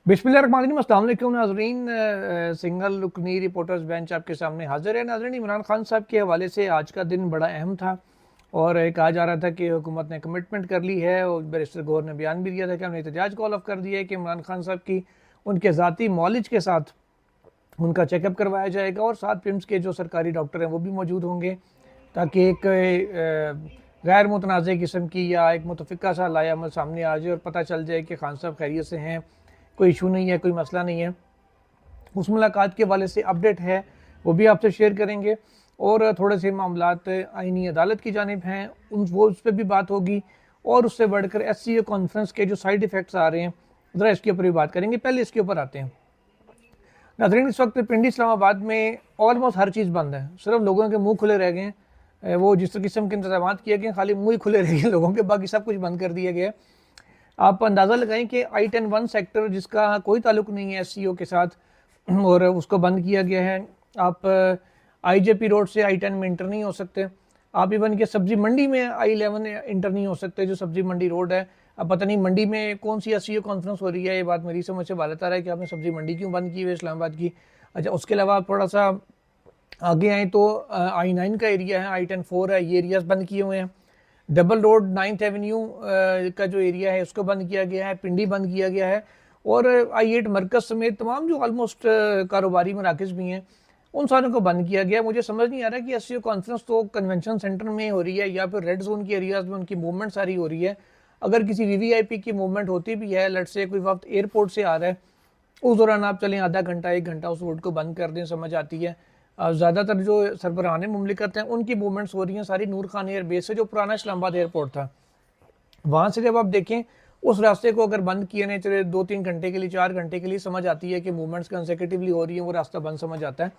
बिस्मिल्लाहिर्रहमानिर्रहीम, अस्सलाम वालेकुम नाज़रीन। सिंगल रुकनी रिपोर्टर्स बेंच आपके सामने हाजिर है। नाज़रीन, इमरान खान साहब के हवाले से आज का दिन बड़ा अहम था और कहा जा रहा था कि हुकूमत ने कमिटमेंट कर ली है और बैरिस्टर गौहर ने बयान भी दिया था कि हमने एहतजाज कॉल ऑफ कर दिया है कि इमरान खान साहब की उनके ज़ाती मौलिज के साथ उनका चेकअप करवाया जाएगा और साथ पिम्स के जो सरकारी डॉक्टर हैं वो भी मौजूद होंगे, ताकि एक गैर मुतनाज़ किस्म की या एक मुतफ़िका सा लायामल सामने आ जाए और पता चल जाए कि खान साहब खैरियत से हैं, कोई इशू नहीं है, कोई मसला नहीं है। उस मुलाकात के वाले से अपडेट है वो भी आपसे शेयर करेंगे और थोड़े से मामलात आईनी अदालत की जानिब हैं उस पर भी बात होगी और उससे बढ़कर SCO कॉन्फ्रेंस के जो साइड इफ़ेक्ट्स आ रहे हैं ज़रा इसके ऊपर भी बात करेंगे। पहले इसके ऊपर आते हैं। नाज़रीन, इस वक्त पिंडी इस्लामाबाद में ऑलमोस्ट हर चीज़ बंद है, सिर्फ लोगों के मुंह खुले रह गए हैं। वो जिस किस्म के इंतजाम किए गए खाली मुँह ही खुले रह गए लोगों के, बाकी सब कुछ बंद कर दिया गया। आप अंदाज़ा लगाएं कि I-10-1 सेक्टर जिसका कोई ताल्लुक नहीं है SCO के साथ और उसको बंद किया गया है। आप IJP रोड से I-10 में इंटर नहीं हो सकते। आप इवन के सब्जी मंडी में I-11 इंटर नहीं हो सकते, जो सब्जी मंडी रोड है। अब पता नहीं मंडी में कौन सी SCO कॉन्फ्रेंस हो रही है, ये बात मेरी समझ से बाहर आ रहा है कि आपने सब्जी मंडी क्यों बंद की हुई है इस्लामाबाद की। अच्छा, उसके अलावा आप थोड़ा सा आगे आएँ तो I-9 का एरिया है, I-10-4 है, ये एरियाज बंद किए हुए हैं। डबल रोड 9th एवेन्यू का जो एरिया है उसको बंद किया गया है, पिंडी बंद किया गया है और I-8 मरकज़ समेत तमाम जो ऑलमोस्ट कारोबारी मराकज़ भी हैं उन सारों को बंद किया गया। मुझे समझ नहीं आ रहा कि SCO कॉन्फ्रेंस तो कन्वेंशन सेंटर में हो रही है या फिर रेड जोन के एरियाज़ में उनकी मूवमेंट सारी हो रही है। अगर किसी VVIP की मूवमेंट होती भी है, लेट से कोई वक्त एयरपोर्ट से आ रहा है, उस दौरान आप चलें आधा घंटा 1 घंटा उस रोड को बंद कर दें, समझ आती है। ज़्यादातर जो सरबराहान मुमलिकत हैं उनकी मूवमेंट्स हो रही हैं सारी नूर खान एयरबेस से, जो पुराना इस्लामाबाद एयरपोर्ट था वहाँ से। जब आप देखें उस रास्ते को अगर बंद किए नहीं चले 2-3 घंटे के लिए, 4 घंटे के लिए, समझ आती है कि मूवमेंट्स कंसेक्यूटिवली हो रही है, वो रास्ता बंद समझ आता है।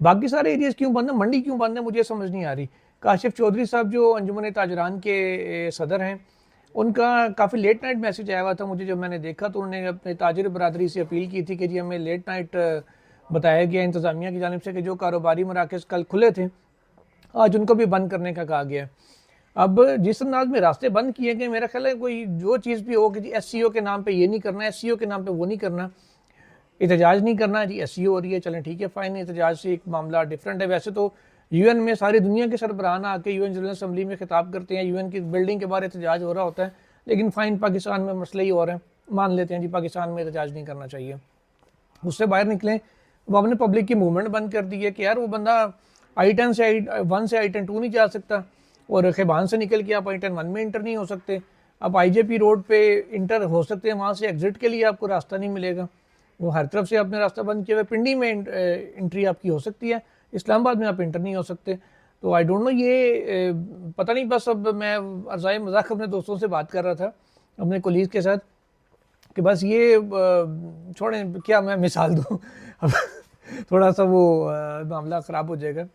बाकी सारे एरियाज़ क्यों बंद है, मंडी क्यों बंद है, मुझे समझ नहीं आ रही। काशिफ चौधरी साहब जो अंजुमन ताजरान के सदर हैं, उनका काफ़ी लेट नाइट मैसेज आया हुआ था मुझे। जब मैंने देखा तो उन्होंने अपने ताजिर बरादरी से अपील की थी कि जी हमें लेट नाइट बताया गया इंतज़ामिया की जानिब से कि जो कारोबारी मराकज़ कल खुले थे आज उनको भी बंद करने का कहा गया। अब जिस अंदाज में रास्ते बंद किए गए, मेरा ख्याल है कोई जो चीज़ भी हो कि जी SCO के नाम पे ये नहीं करना, SCO के नाम पे वो नहीं करना, एहतजाज नहीं करना जी, SCO हो रही है, चलें ठीक है फ़ाइन, एहतजाज से एक मामला डिफरेंट है। वैसे तो UN में सारी दुनिया के सरबराहान आके UN जनरल असम्बली में खिताब करते हैं, UN की बिल्डिंग के बाहर एहतजाज हो रहा होता है, लेकिन फ़ाइन पाकिस्तान में मसला ही और है, मान लेते हैं जी पाकिस्तान में एहतजाज नहीं करना चाहिए, उससे बाहर निकलें। वो आपने पब्लिक की मूवमेंट बंद कर दी है कि यार वो बंदा I-10 से I-1 से I-10-2 नहीं जा सकता और खेबान से निकल के आप I-10-1 में इंटर नहीं हो सकते। आप IJP रोड पे इंटर हो सकते हैं, वहाँ से एग्जिट के लिए आपको रास्ता नहीं मिलेगा, वो हर तरफ से आपने रास्ता बंद किया हुआ है। पिंडी में एंट्री आपकी हो सकती है, इस्लामाबाद में आप इंटर नहीं हो सकते। तो आई डोंट नो ये पता नहीं, बस अब मैं अर्ज़ाए मजाक अपने दोस्तों से बात कर रहा था, अपने कोलीग के साथ, कि बस ये छोड़ें, क्या मैं मिसाल दूँ अब थोड़ा सा वो मामला ख़राब हो जाएगा।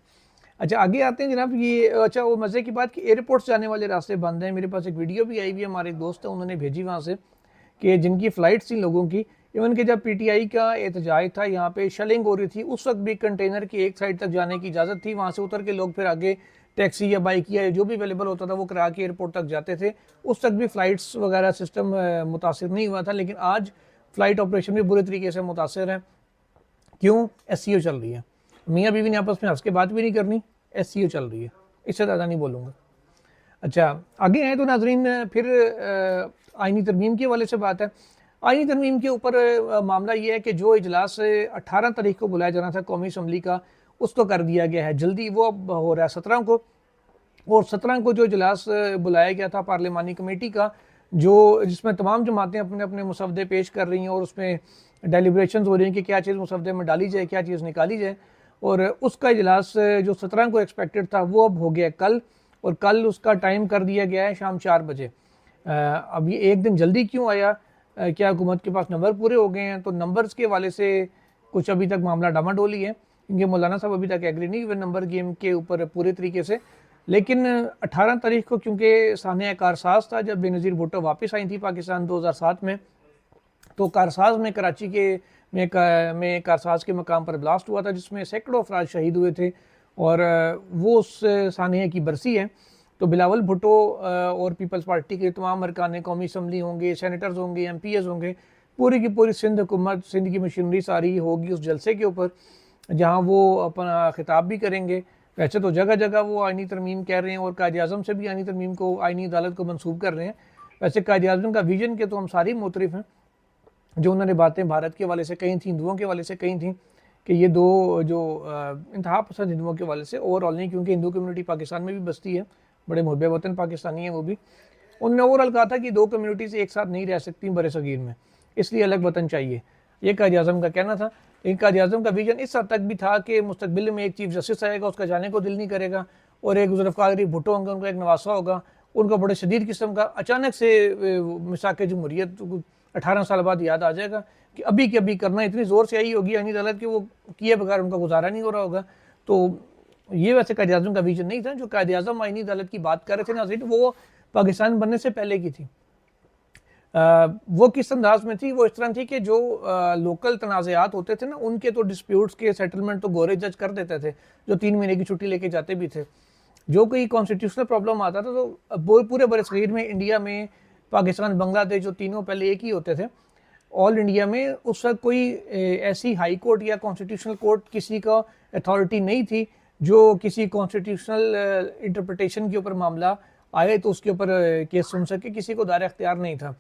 अच्छा, आगे आते हैं जनाब। ये अच्छा, वो मज़े की बात कि एयरपोर्ट से जाने वाले रास्ते बंद हैं। मेरे पास एक वीडियो भी आई हुई है, हमारे एक दोस्त है उन्होंने भेजी वहाँ से, कि जिनकी फ़्लाइट थी लोगों की, इवन कि जब PTI का एहतजाज था यहाँ पे शेलिंग हो रही थी, उस वक्त भी कंटेनर की एक साइड तक जाने की इजाज़त थी, वहाँ से उतर के लोग फिर आगे टैक्सी या बाइक या जो भी अवेलेबल होता था वो करा के एयरपोर्ट तक जाते थे। उस तक भी फ़्लाइट्स वगैरह सिस्टम मुतासिर नहीं हुआ था, लेकिन आज फ़्लाइट ऑपरेशन भी बुरे तरीके से मुतासर है। क्यों? SCO चल रही है, मियाँ बीवी ने आपस में हंस के बात भी नहीं करनी, SCO चल रही है, इससे ज़्यादा नहीं बोलूँगा। अच्छा, आगे आए तो नाजरीन फिर आइनी तरमीम के वाले से बात है। आइनी तरमीम के ऊपर मामला ये है कि जो इजलास 18 तारीख को बुलाया जाना था कौमी असम्बली का, उसको कर दिया गया है जल्दी, वो अब हो रहा है 17 को। और 17 को जो इजलास बुलाया गया था पार्लिमानी कमेटी का, जो जिसमें तमाम जमातें अपने अपने मुसवदे पेश कर रही हैं और उसमें डेलिब्रेशन हो रही हैं कि क्या चीज़ मुसवदे में डाली जाए, क्या चीज़ निकाली जाए, और उसका इजलास जो 17 को एक्सपेक्टेड था वो अब हो गया कल, और कल उसका टाइम कर दिया गया है शाम 4 बजे। अब ये एक दिन जल्दी क्यों आया? क्या हुकूमत के पास नंबर पूरे हो गए हैं? तो नंबर्स के वाले से कुछ अभी तक मामला डामाडोली है, क्योंकि मौलाना साहब अभी तक एग्री नहीं हुए नंबर गेम के ऊपर पूरे तरीके से। लेकिन 18 तारीख को क्योंकि सानिया कारसाज था, जब बेनज़ीर भुट्टो वापस आई थी पाकिस्तान 2007 में, तो कारसाज में कराची के में कारसाज के मकाम पर ब्लास्ट हुआ था जिसमें सैकड़ों अफराद शहीद हुए थे, और वो उस सानिया की बरसी है। तो बिलावल भुट्टो और पीपल्स पार्टी के तमाम अरकान कौमी असम्बली होंगे, सेनेटर्स होंगे, MPs होंगे, पूरी की पूरी सिंध हुकूमत, सिंध की मशीनरी सारी होगी उस जलसे के ऊपर, जहाँ वो अपना खिताब भी करेंगे। वैसे तो जगह जगह वो आइनी तरमीम कह रहे हैं और कायद आज़म से भी आइनी तरमीम को, आइनी अदालत को मनसूब कर रहे हैं। वैसे कायद आज़म का विजन के तो हम सारी मुतरिफ हैं। जो उन्होंने बातें भारत के वाले से कही थी, हिंदुओं के वाले से कही थी, कि ये दो जो इंतहा पसंद हिंदुओं के वाले से, ओवरऑल नहीं, क्योंकि हिंदू कम्युनिटी पाकिस्तान में भी बसती है, बड़े मुहब्बे वतन पाकिस्तानी हैं वो भी। उन्होंने ओवरऑल कहा था कि दो कम्युनिटीज़ एक साथ नहीं रह सकती बड़े सगीर में, इसलिए अलग वतन चाहिए, ये कायद आज़म का कहना था। लेकिन कायद आज़म का विजन इस हद तक भी था कि मुस्तकबिल में एक चीफ जस्टिस आएगा, उसका जाने को दिल नहीं करेगा, और एक जुल्फ़िकार भुट्टो होंगे, उनका एक नवासा होगा, उनका बड़े शदीद किस्म का अचानक से मिसाक जमहूरियत 18 साल बाद याद आ जाएगा कि अभी के अभी करना, इतनी ज़ोर से आई होगी आइनी अदालत कि वो किए बगैर उनका गुजारा नहीं हो रहा होगा। तो ये वैसे कायद आज़म का विजन नहीं था। जो कायद आज़म आइनी अदालत की बात कर रहे थे नाज़रीन, वो पाकिस्तान बनने से पहले की थी। वो किस अंदाज में थी? वो इस तरह थी कि जो लोकल तनाज़ात होते थे ना, उनके तो डिस्प्यूट्स के सेटलमेंट तो गोरे जज कर देते थे, जो 3 महीने की छुट्टी लेके जाते भी थे। जो कोई कॉन्स्टिट्यूशनल प्रॉब्लम आता था तो पूरे बरसगीर में, इंडिया में, पाकिस्तान, बांग्लादेश, जो तीनों पहले एक ही होते थे ऑल इंडिया में, उस वक्त कोई ऐसी हाई कोर्ट या कॉन्स्टिट्यूशनल कोर्ट किसी का अथॉरिटी नहीं थी जो किसी कॉन्स्टिट्यूशनल इंटरप्रटेशन के ऊपर मामला आए तो उसके ऊपर केस सुन सके। किसी को दायरा इख्तियार नहीं था,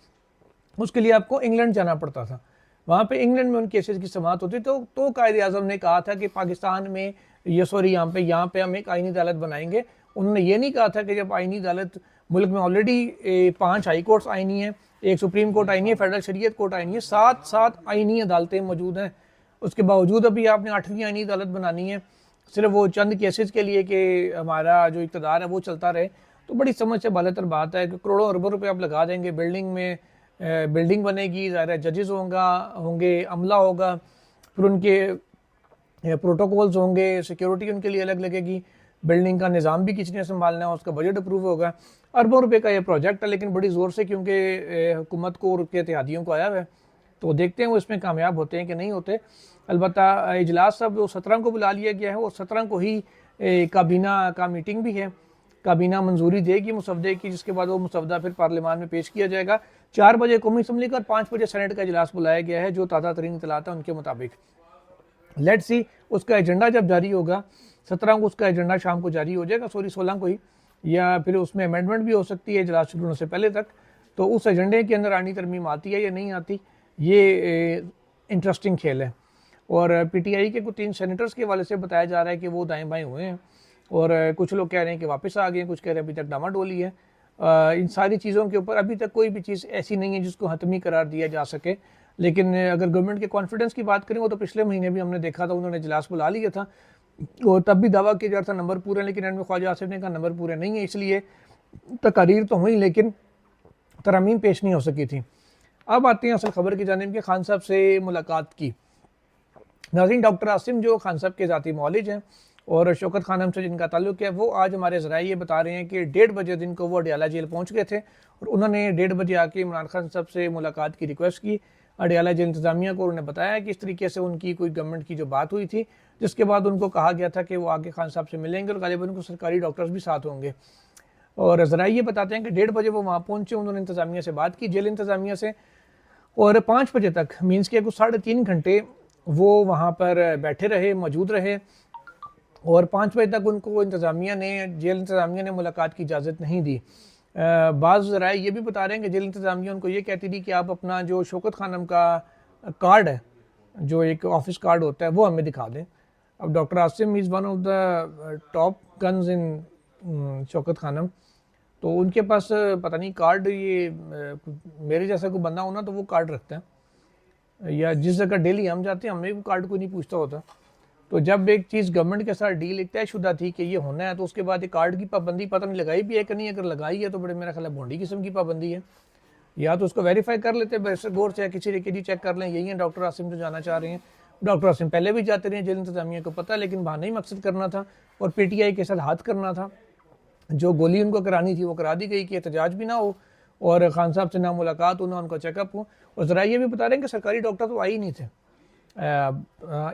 उसके लिए आपको इंग्लैंड जाना पड़ता था। वहाँ पे इंग्लैंड में उन केसेस की समाअत होती। तो कायद आज़म ने कहा था कि पाकिस्तान में यहाँ पे हम एक आइनी अदालत बनाएंगे। उन्होंने ये नहीं कहा था कि जब आइनी अदालत, मुल्क में ऑलरेडी 5 हाई कोर्ट्स आइनी हैं, एक सुप्रीम कोर्ट आइनी है, फेडरल शरीयत कोर्ट आइनी है, 7 आइनी अदालतें मौजूद हैं, उसके बावजूद अभी आपने 8वीं आइनी अदालत बनानी है सिर्फ वो चंद केसेस के लिए कि हमारा जो इक़्तिदार है वो चलता रहे। तो बड़ी समझ से बालातर बात है कि करोड़ों अरबों रुपये आप लगा देंगे बिल्डिंग में, बिल्डिंग बनेगी, ज़ाहिर जजेस होंगे, अमला होगा, फिर उनके प्रोटोकॉल्स होंगे, सिक्योरिटी उनके लिए अलग लगेगी, बिल्डिंग का निज़ाम भी किसी ने संभालना है, उसका बजट अप्रूव होगा। अरबों रुपए का ये प्रोजेक्ट है, लेकिन बड़ी ज़ोर से क्योंकि हुकूमत को और उसके इत्तेहादियों को आया हुआ है, तो देखते हैं वो इसमें कामयाब होते हैं कि नहीं होते। अलबत्ता इजलास अब 17 को बुला लिया गया है और 17 को ही काबीना का मीटिंग भी है। काबीना मंजूरी देगी मुसवदे की, जिसके बाद वो मुसवदा फिर पार्लियामान में पेश किया जाएगा। 4 बजे कौमी असम्बली का और 5 बजे सेनेट का इजलास बुलाया गया है, जो ताज़ा तरीन इतलात है उनके मुताबिक। लेट्स सी उसका एजेंडा जब जारी होगा, 17 को उसका एजेंडा शाम को जारी हो जाएगा, 16 को ही, या फिर उसमें अमेंडमेंट भी हो सकती है इजलास शुरू होने से पहले तक। तो उस एजेंडे के अंदर आनी तरमीम आती है या नहीं आती, ये इंटरेस्टिंग खेल है। और PTI के कुछ 3 सेनेटर्स के वाले से बताया जा रहा है कि वो दाएं बाएं हुए हैं, और कुछ लोग कह रहे हैं कि वापस आ गए हैं, कुछ कह रहे हैं अभी तक डामाडोली है। इन सारी चीज़ों के ऊपर अभी तक कोई भी चीज़ ऐसी नहीं है जिसको हतमी करार दिया जा सके। लेकिन अगर गवर्नमेंट के कॉन्फिडेंस की बात करें, वो तो पिछले महीने भी हमने देखा था, उन्होंने इजलास बुला लिया था और तब भी दावा किया जा रहा था नंबर पूरे, लेकिन एंड में ख्वाजा आसिफ ने कहा नंबर पूरे नहीं है, इसलिए तकारीर तो हुई लेकिन तरमीम पेश नहीं हो सकी थी। अब आते हैं असल खबर की जानिब के खान साहब से मुलाकात की। नाज़रीन, डॉक्टर आसिम जो खान साहब के ज़ाती मौलिज हैं और शौकत खानम से जिनका ताल्लुक़ है, वो आज हमारे ज़राए ये बता रहे हैं कि 1:30 बजे दिन को वो अडियाला जेल पहुँच गए थे और उन्होंने 1:30 बजे आके इमरान खान साहब से मुलाकात की रिक्वेस्ट की अडियाला जेल इंतज़ामिया को। उन्होंने बताया कि इस तरीके से उनकी कोई गवर्नमेंट की जो बात हुई थी, जिसके बाद उनको कहा गया था कि वो आगे खान साहब से मिलेंगे और गालिबन उनको सरकारी डॉक्टर्स भी साथ होंगे। और ज़राए ये बताते हैं कि 1:30 बजे वो वहाँ पहुँचे, उन्होंने इंतज़ामिया से बात की, जेल इंतज़ामिया से, और 5 बजे तक मीन्स के कुछ 3.5 घंटे वो वहाँ पर बैठे रहे, मौजूद रहे, और 5 बजे तक उनको जेल इंतज़ामिया ने मुलाकात की इजाज़त नहीं दी। बाज़ ज़राए ये भी बता रहे हैं कि जेल इंतज़ामिया उनको ये कहती थी कि आप अपना जो शौकत खानम का कार्ड है, जो एक ऑफिस कार्ड होता है, वो हमें दिखा दें। अब doctor Asim is one of the top guns in Shaukat Khanum, तो उनके पास पता नहीं कार्ड, ये मेरे जैसा कोई बंदा होना तो वो कार्ड रखता है, या जिस जगह डेली हम जाते हैं हमें भी कार्ड कोई नहीं पूछता होता। तो जब एक चीज़ गवर्नमेंट के साथ डील एक तयशुदा थी कि ये होना है, तो उसके बाद एक कार्ड की पाबंदी पता नहीं लगाई भी है कि नहीं, अगर लगाई है तो बड़े मेरा ख्याल है भोंडी किस्म की पाबंदी है। या तो उसको वेरीफाई कर लेते हैं गौर से, किसी तरीके की चेक कर लें, यही है डॉक्टर आसिम जो जाना चाह रहे हैं। डॉक्टर आसिम पहले भी जाते रहे जेल इंतज़ामिया को पता, लेकिन बहाना ही मकसद करना था और PTI के साथ हाथ करना था। जो गोली उनको करानी थी वो करा दी गई कि एहतजाज भी ना हो और खान साहब से ना मुलाकात हो, ना उनका चेकअप हो। और ज़रा ये भी बता रहे हैं कि सरकारी डॉक्टर तो आए ही नहीं थे।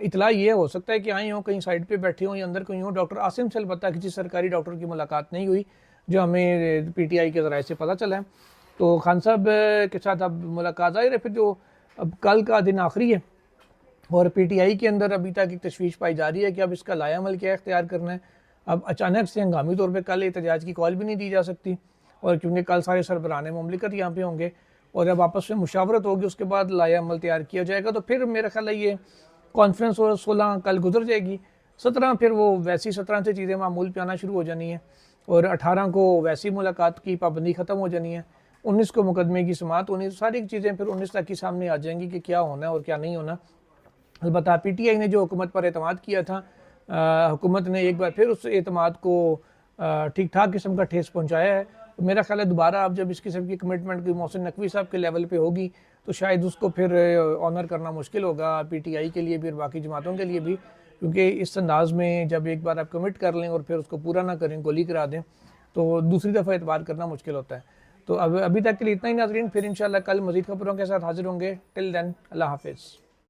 इतला ये हो सकता है कि आए हों, कहीं साइड पे बैठे हों या अंदर कहीं हों। डॉक्टर आसिम से अलबत्ता किसी सरकारी डॉक्टर की मुलाकात नहीं हुई, जो हमें PTI के ज़राए से पता चला है। तो खान साहब के साथ अब मुलाकात आई रहे। फिर जो अब कल का दिन आखिरी है और पीटीआई के अंदर अभी तक एक तशवीश पाई जा रही है कि अब इसका लायामल क्या इख्तियार करना है। अब अचानक से हंगामी तौर पर कल एहतजाज की कॉल भी नहीं दी जा सकती, और क्योंकि कल सारे सरबराहान मुमलिकत यहाँ पे होंगे और जब आपस में मुशावरत होगी उसके बाद लायामल तैयार किया जाएगा, तो फिर मेरा ख्याल है ये कॉन्फ्रेंस और 16 कल गुजर जाएगी, 17 फिर वो वैसी 17 से चीज़ें मामूल पे आना शुरू हो जानी है, और 18 को वैसी मुलाकात की पाबंदी ख़त्म हो जानी है, 19 को मुकदमे की समात होनी, सारी चीज़ें फिर 19 तक ही सामने आ जाएंगी कि क्या होना है और क्या नहीं होना। अलबत्ता पीटीआई ने जो हुकूमत पर एतमाद किया था, हुकूमत ने एक बार फिर उस एतमाद को ठीक ठाक किस्म का ठेस पहुँचाया है। तो मेरा ख्याल है दोबारा अब जब इस किस्म की कमिटमेंट की मोहसिन नकवी साहब के लेवल पे होगी तो शायद उसको फिर ऑनर करना मुश्किल होगा पीटीआई के लिए भी और बाकी जमातों के लिए भी, क्योंकि इस अंदाज में जब एक बार आप कमिट कर लें और फिर उसको पूरा ना करें, गोली करा दें, तो दूसरी दफ़ा एतबार करना मुश्किल होता है। तो अब अभी तक के लिए इतना ही नाज़रीन, फिर इंशाल्लाह कल मज़ीद खबरों के साथ हाजिर होंगे। टिल देन अल्लाह हाफिज़।